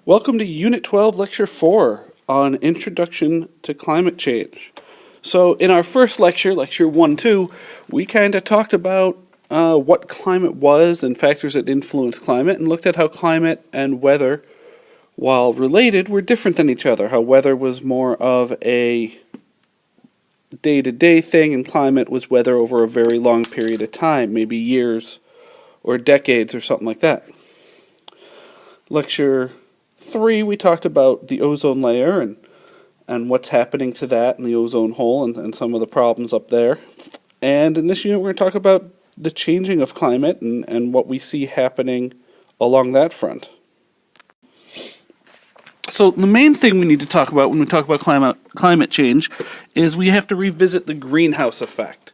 Welcome to Unit 12, Lecture 4 on Introduction to Climate Change. So, in our first lecture, Lecture 1-2, we kind of talked about what climate was and factors that influence climate, and looked at how climate and weather, while related, were different than each other. How weather was more of a day-to-day thing, and climate was weather over a very long period of time, maybe years or decades or something like that. Lecture 3, we talked about the ozone layer and what's happening to that in the ozone hole and some of the problems up there. And in this unit, we're going to talk about the changing of climate and what we see happening along that front. So the main thing we need to talk about when we talk about climate change is we have to revisit the greenhouse effect.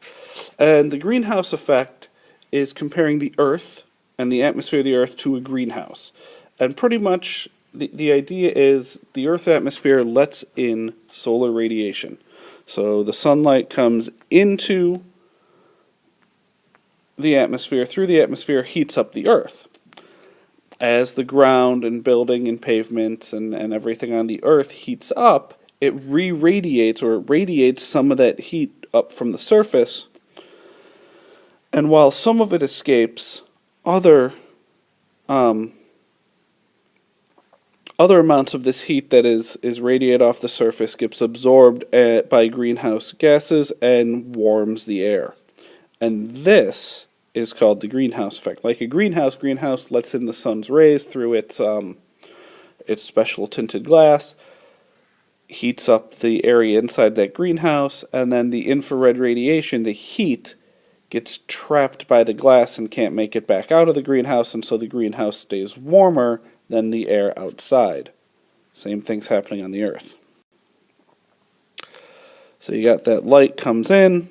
And the greenhouse effect is comparing the Earth and the atmosphere of the Earth to a greenhouse. And pretty much the idea is the Earth's atmosphere lets in solar radiation. So the sunlight comes into the atmosphere, through the atmosphere, heats up the Earth. As the ground and building and pavements and everything on the Earth heats up, it re-radiates or it radiates some of that heat up from the surface. And while some of it escapes, other amounts of this heat that is radiated off the surface gets absorbed by greenhouse gases and warms the air. And this is called the greenhouse effect. Like a greenhouse lets in the sun's rays through its special tinted glass, heats up the area inside that greenhouse, and then the infrared radiation, the heat, gets trapped by the glass and can't make it back out of the greenhouse, and so the greenhouse stays warmer than the air outside. Same thing's happening on the Earth. So you got that light comes in,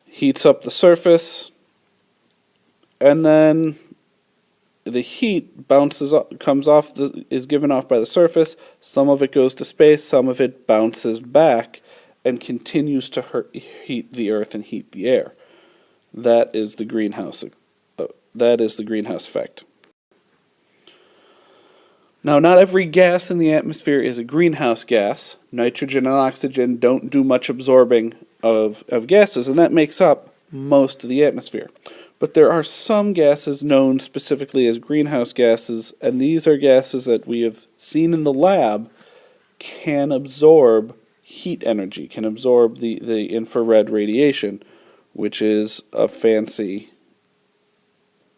heats up the surface, and then the heat bounces up, is given off by the surface. Some of it goes to space, some of it bounces back and continues to heat the Earth and heat the air. That is the greenhouse effect. Now, not every gas in the atmosphere is a greenhouse gas. Nitrogen and oxygen don't do much absorbing of gases, and that makes up most of the atmosphere. But there are some gases known specifically as greenhouse gases, and these are gases that we have seen in the lab can absorb heat energy, can absorb the infrared radiation, which is a fancy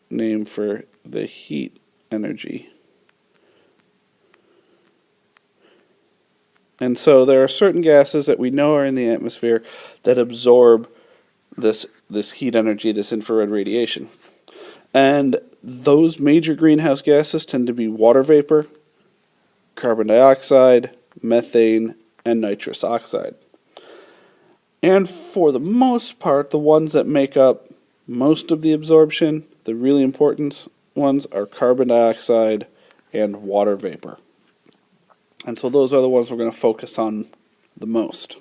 name for the heat energy. And so there are certain gases that we know are in the atmosphere that absorb this heat energy, this infrared radiation. And those major greenhouse gases tend to be water vapor, carbon dioxide, methane, and nitrous oxide. And for the most part, the ones that make up most of the absorption, the really important ones, are carbon dioxide and water vapor. And so those are the ones we're going to focus on the most.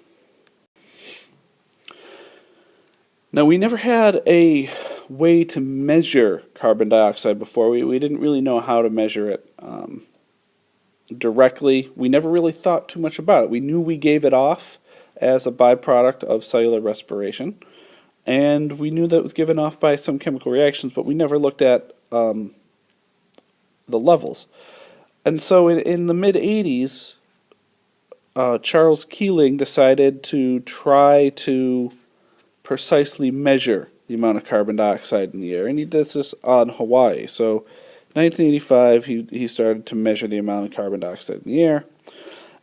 Now, we never had a way to measure carbon dioxide before. We didn't really know how to measure it directly. We never really thought too much about it. We knew we gave it off as a byproduct of cellular respiration, and we knew that it was given off by some chemical reactions, but we never looked at the levels. And so in the mid-'80s, Charles Keeling decided to try to precisely measure the amount of carbon dioxide in the air, and he did this on Hawaii. So in 1985, he started to measure the amount of carbon dioxide in the air,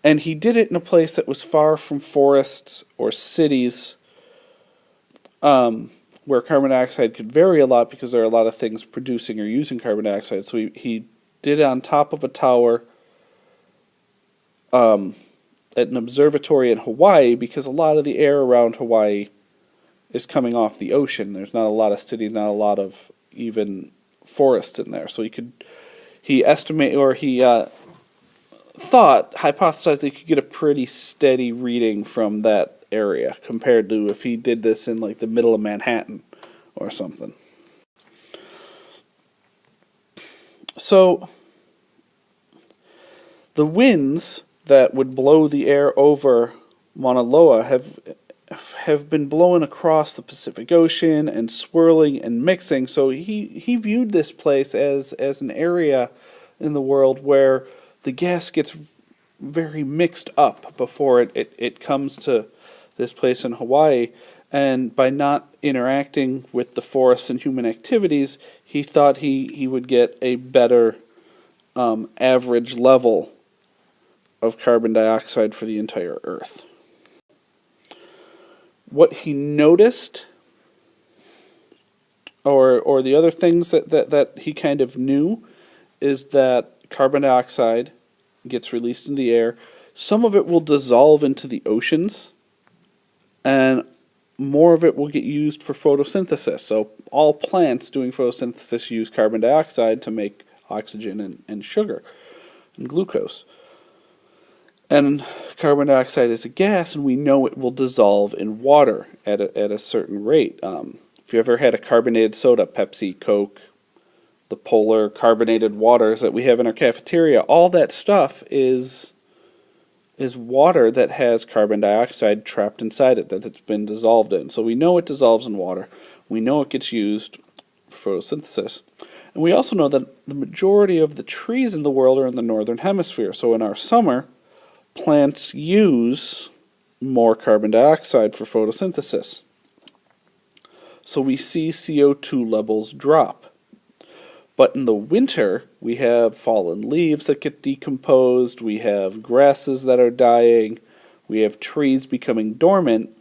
and he did it in a place that was far from forests or cities, where carbon dioxide could vary a lot because there are a lot of things producing or using carbon dioxide. So he did it on top of a tower at an observatory in Hawaii, because a lot of the air around Hawaii is coming off the ocean. There's not a lot of cities, not a lot of even forest in there. So he hypothesized he could get a pretty steady reading from that area compared to if he did this in like the middle of Manhattan or something. So The winds that would blow the air over Mauna Loa have been blowing across the Pacific Ocean and swirling and mixing. So he viewed this place as an area in the world where the gas gets very mixed up before it comes to this place in Hawaii. And by not interacting with the forest and human activities, he thought he would get a better average level of carbon dioxide for the entire Earth. What he noticed, or the other things that he kind of knew, is that carbon dioxide gets released in the air. Some of it will dissolve into the oceans, and more of it will get used for photosynthesis. So all plants doing photosynthesis use carbon dioxide to make oxygen and sugar and glucose. And carbon dioxide is a gas, and we know it will dissolve in water at a certain rate. If you ever had a carbonated soda, Pepsi, Coke, the polar carbonated waters that we have in our cafeteria, all that stuff is water that has carbon dioxide trapped inside it, that it's been dissolved in. So we know it dissolves in water. We know it gets used for photosynthesis. And we also know that the majority of the trees in the world are in the northern hemisphere. So in our summer, plants use more carbon dioxide for photosynthesis. So we see CO2 levels drop. But in the winter, we have fallen leaves that get decomposed, we have grasses that are dying, we have trees becoming dormant,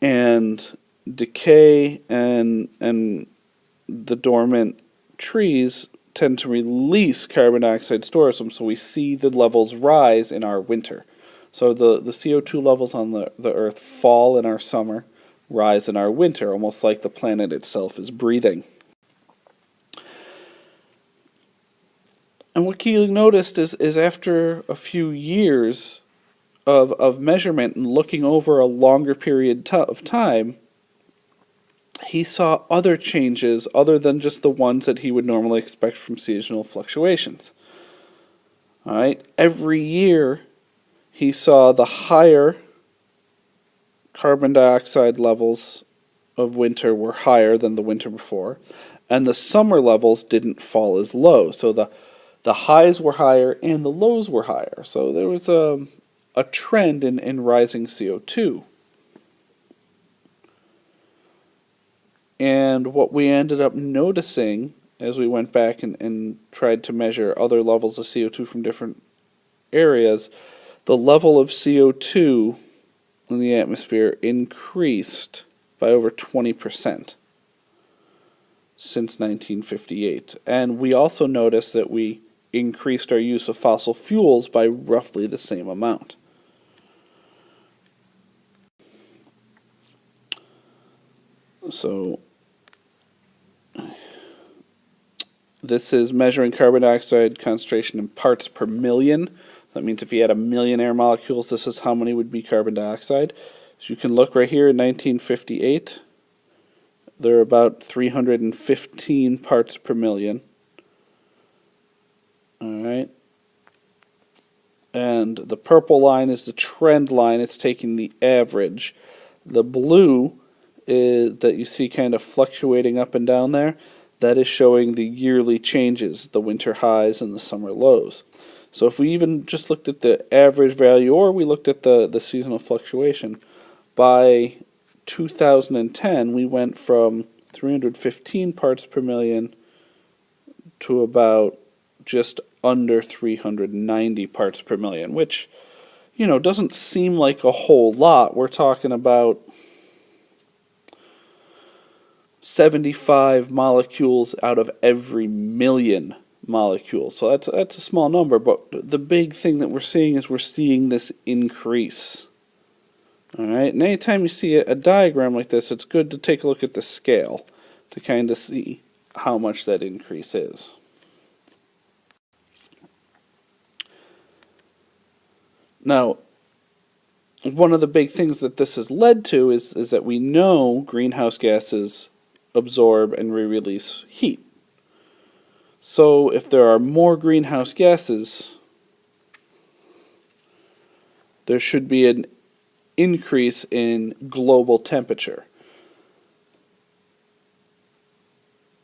and decay and the dormant trees tend to release carbon dioxide storage, so we see the levels rise in our winter. So the CO2 levels on the Earth fall in our summer, rise in our winter, almost like the planet itself is breathing. And what Keeling noticed is after a few years of measurement and looking over a longer period of time, he saw other changes other than just the ones that he would normally expect from seasonal fluctuations. All right, every year he saw the higher carbon dioxide levels of winter were higher than the winter before, and the summer levels didn't fall as low. So the highs were higher and the lows were higher. So there was a trend in rising CO2. And what we ended up noticing as we went back and tried to measure other levels of CO2 from different areas, the level of CO2 in the atmosphere increased by over 20% since 1958. And we also noticed that we increased our use of fossil fuels by roughly the same amount. So this is measuring carbon dioxide concentration in parts per million. That means if you had 1 million air molecules, this is how many would be carbon dioxide. So you can look right here in 1958. There are about 315 parts per million. Alright. And the purple line is the trend line. It's taking the average. The blue is that you see kind of fluctuating up and down there. That is showing the yearly changes, the winter highs and the summer lows. So if we even just looked at the average value, or we looked at the seasonal fluctuation, by 2010 we went from 315 parts per million to about just under 390 parts per million, which, doesn't seem like a whole lot. We're talking about 75 molecules out of every million molecules. So that's a small number, but the big thing that we're seeing this increase. All right, and anytime you see a diagram like this, it's good to take a look at the scale to kind of see how much that increase is. Now, one of the big things that this has led to is that we know greenhouse gases absorb and re-release heat. So if there are more greenhouse gases, there should be an increase in global temperature.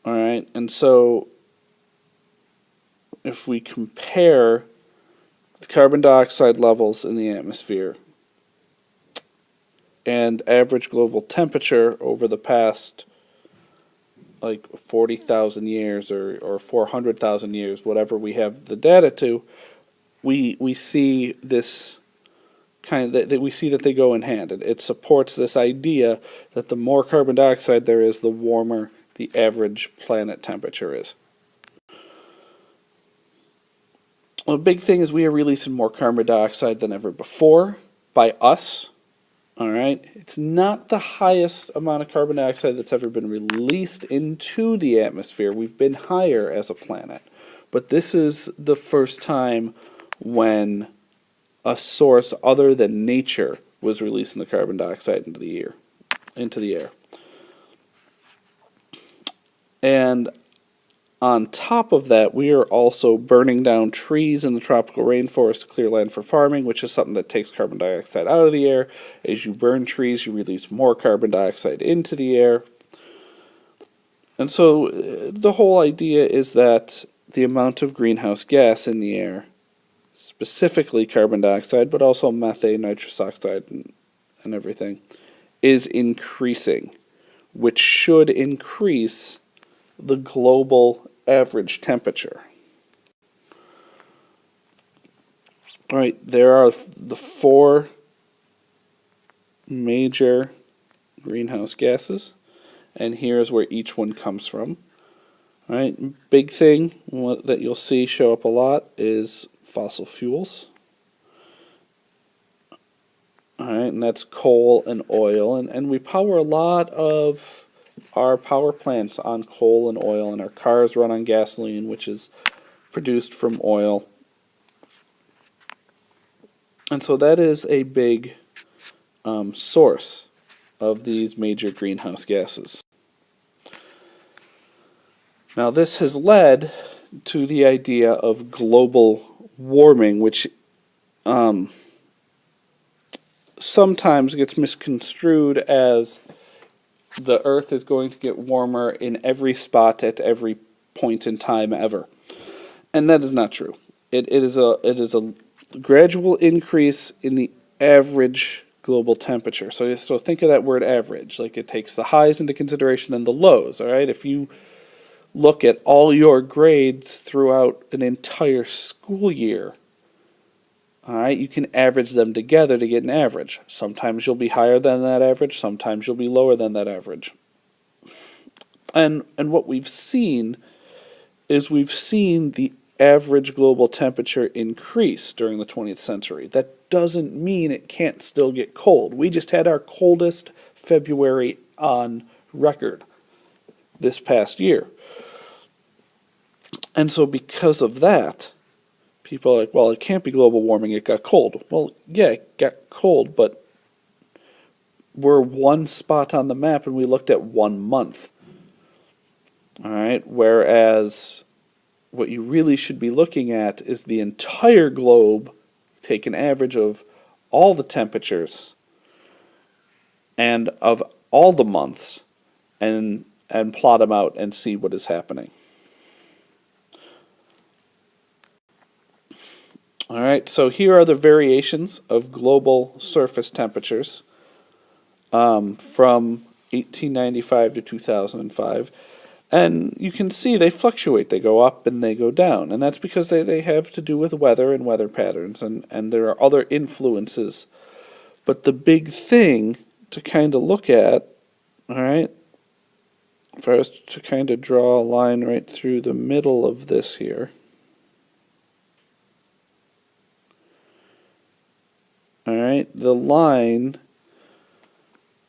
All right, and so if we compare the carbon dioxide levels in the atmosphere and average global temperature over the past like 40,000 years or 400,000 years, whatever we have the data to, we see this that we see that they go in hand. It supports this idea that the more carbon dioxide there is, the warmer the average planet temperature is. Well, the big thing is we are releasing more carbon dioxide than ever before by us. All right, it's not the highest amount of carbon dioxide that's ever been released into the atmosphere. We've been higher as a planet, but this is the first time when a source other than nature was releasing the carbon dioxide into the air. And on top of that, we are also burning down trees in the tropical rainforest to clear land for farming, which is something that takes carbon dioxide out of the air. As you burn trees, you release more carbon dioxide into the air. And so the whole idea is that the amount of greenhouse gas in the air, specifically carbon dioxide, but also methane, nitrous oxide, and everything, is increasing, which should increase the global average temperature. All right, there are the four major greenhouse gases, and here's where each one comes from. All right, big thing that you'll see show up a lot is fossil fuels. All right, and that's coal and oil, and we power a lot of our power plants on coal and oil, and our cars run on gasoline, which is produced from oil. And so that is a big source of these major greenhouse gases. Now this has led to the idea of global warming, which sometimes gets misconstrued as the Earth is going to get warmer in every spot at every point in time ever, and that is not true. It is a gradual increase in the average global temperature. So think of that word average, like it takes the highs into consideration and the lows. All right, if you look at all your grades throughout an entire school year, all right, you can average them together to get an average. Sometimes you'll be higher than that average, sometimes you'll be lower than that average. And what we've seen is the average global temperature increase during the 20th century. That doesn't mean it can't still get cold. We just had our coldest February on record this past year. And so because of that, people are like, well, it can't be global warming, it got cold. Well, yeah, it got cold, but we're one spot on the map and we looked at 1 month. All right, whereas what you really should be looking at is the entire globe, take an average of all the temperatures and of all the months and plot them out and see what is happening. All right, so here are the variations of global surface temperatures from 1895 to 2005. And you can see they fluctuate. They go up and they go down. And that's because they have to do with weather and weather patterns. And there are other influences. But the big thing to kind of look at, all right, if I was to kind of draw a line right through the middle of this here. All right, the line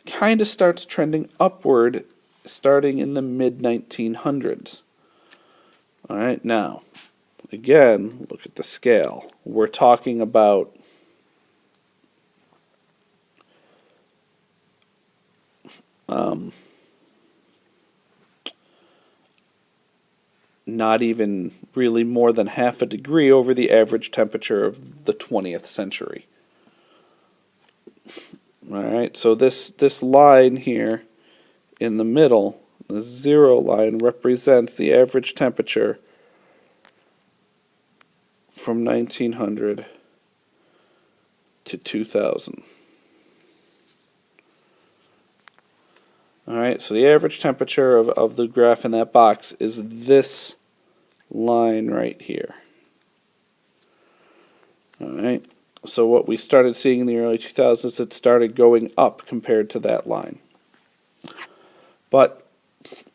kind of starts trending upward starting in the mid-1900s. All right, now, again, look at the scale. We're talking about not even really more than half a degree over the average temperature of the 20th century. All right, so this line here in the middle, the 0 line, represents the average temperature from 1900 to 2000. All right, so the average temperature of the graph in that box is this line right here. All right, so what we started seeing in the early 2000s, it started going up compared to that line. But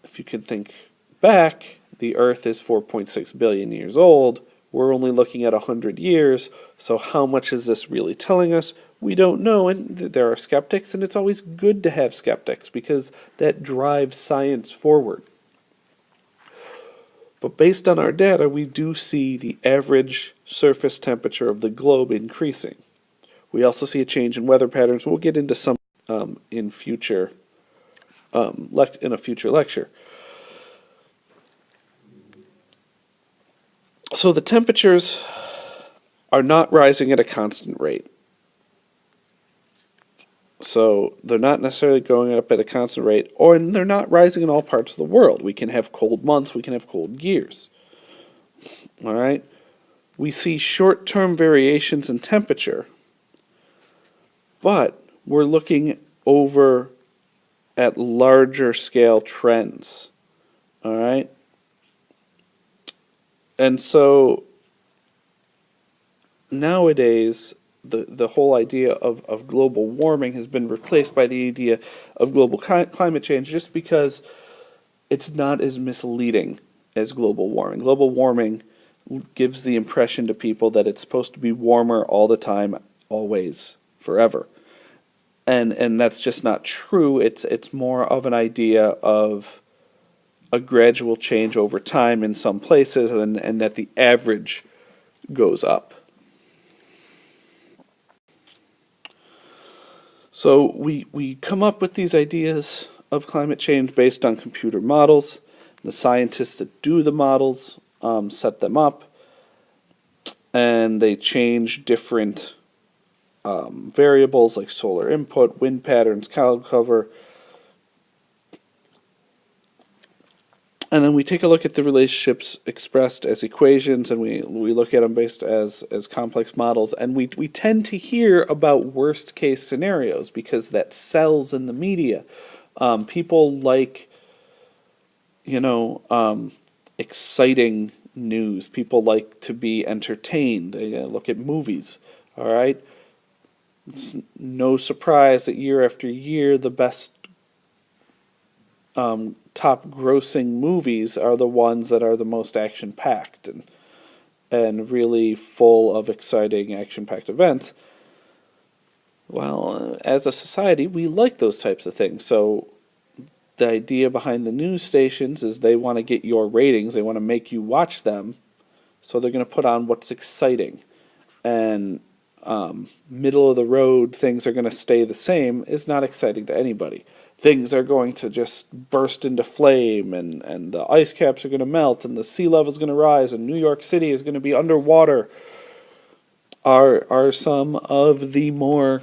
if you can think back, the Earth is 4.6 billion years old. We're only looking at 100 years, so how much is this really telling us? We don't know, and there are skeptics, and it's always good to have skeptics because that drives science forward. But based on our data, we do see the average surface temperature of the globe increasing. We also see a change in weather patterns. We'll get into some in a future lecture. So the temperatures are not rising at a constant rate. So they're not necessarily going up at a constant rate, or they're not rising in all parts of the world. We can have cold months, we can have cold years. All right? We see short-term variations in temperature, but we're looking over at larger scale trends. All right? And so nowadays, the whole idea of global warming has been replaced by the idea of global climate change just because it's not as misleading as global warming. Global warming gives the impression to people that it's supposed to be warmer all the time, always, forever. And that's just not true. It's more of an idea of a gradual change over time in some places, and that the average goes up. So we come up with these ideas of climate change based on computer models. The scientists that do the models set them up, and they change different variables like solar input, wind patterns, cloud cover. And then we take a look at the relationships expressed as equations, and we look at them based as complex models. And we tend to hear about worst case scenarios because that sells in the media. People like, exciting news. People like to be entertained. They look at movies. All right. It's no surprise that year after year, the best top grossing movies are the ones that are the most action packed and really full of exciting action packed events. Well, as a society, we like those types of things. So the idea behind the news stations is they want to get your ratings, they want to make you watch them, so they're going to put on what's exciting. And middle of the road things are going to stay the same is not exciting to anybody. Things are going to just burst into flame, and the ice caps are going to melt, and the sea level is going to rise, and New York City is going to be underwater, are some of the more,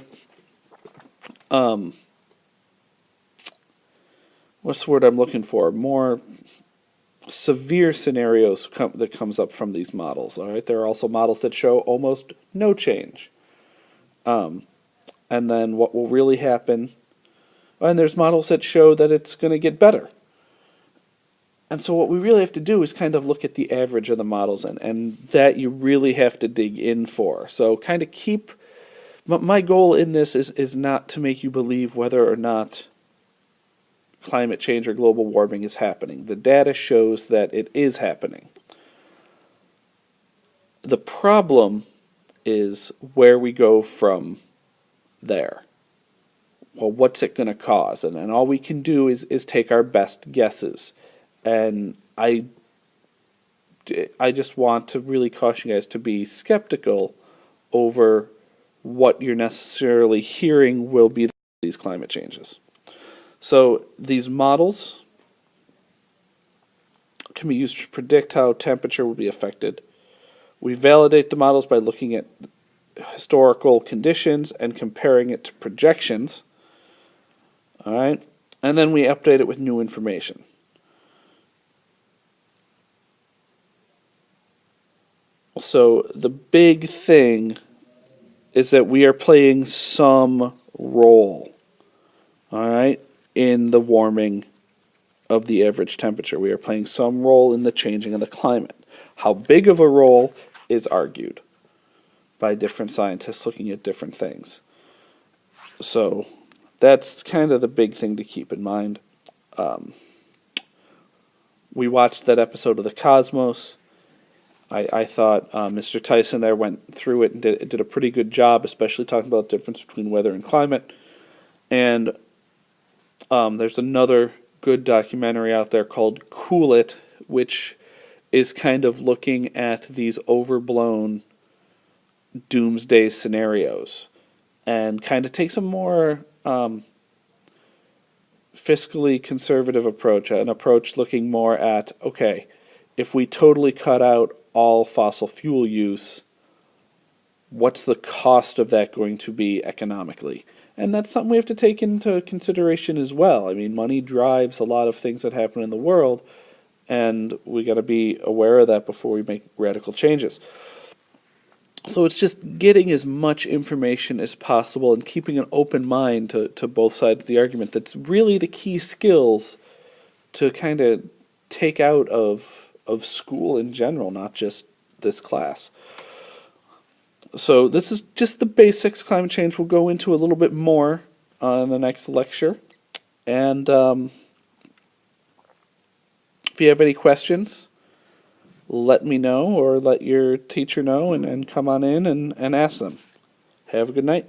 what's the word I'm looking for? More severe scenarios that comes up from these models. All right, there are also models that show almost no change. And then what will really happen, and there's models that show that it's going to get better. And so what we really have to do is kind of look at the average of the models, and that you really have to dig in for. So kind of keep, my goal in this is not to make you believe whether or not climate change or global warming is happening. The data shows that it is happening. The problem is where we go from there. Well, what's it going to cause? And all we can do is take our best guesses. And I just want to really caution you guys to be skeptical over what you're necessarily hearing will be these climate changes. So these models can be used to predict how temperature will be affected. We validate the models by looking at historical conditions and comparing it to projections. All right, and then we update it with new information. So the big thing is that we are playing some role, all right, in the warming of the average temperature. We are playing some role in the changing of the climate. How big of a role is argued by different scientists looking at different things. So that's kind of the big thing to keep in mind. We watched that episode of The Cosmos. I thought Mr. Tyson there went through it and did a pretty good job, especially talking about the difference between weather and climate. And there's another good documentary out there called Cool It, which is kind of looking at these overblown doomsday scenarios and kind of takes a more fiscally conservative approach, an approach looking more at, okay, if we totally cut out all fossil fuel use, what's the cost of that going to be economically? And that's something we have to take into consideration as well. I mean, money drives a lot of things that happen in the world, and we got to be aware of that before we make radical changes. So it's just getting as much information as possible and keeping an open mind to both sides of the argument. That's really the key skills to kind of take out of school in general, not just this class. So this is just the basics. Climate change we'll go into a little bit more in the next lecture. And if you have any questions, let me know or let your teacher know and come on in and ask them. Have a good night.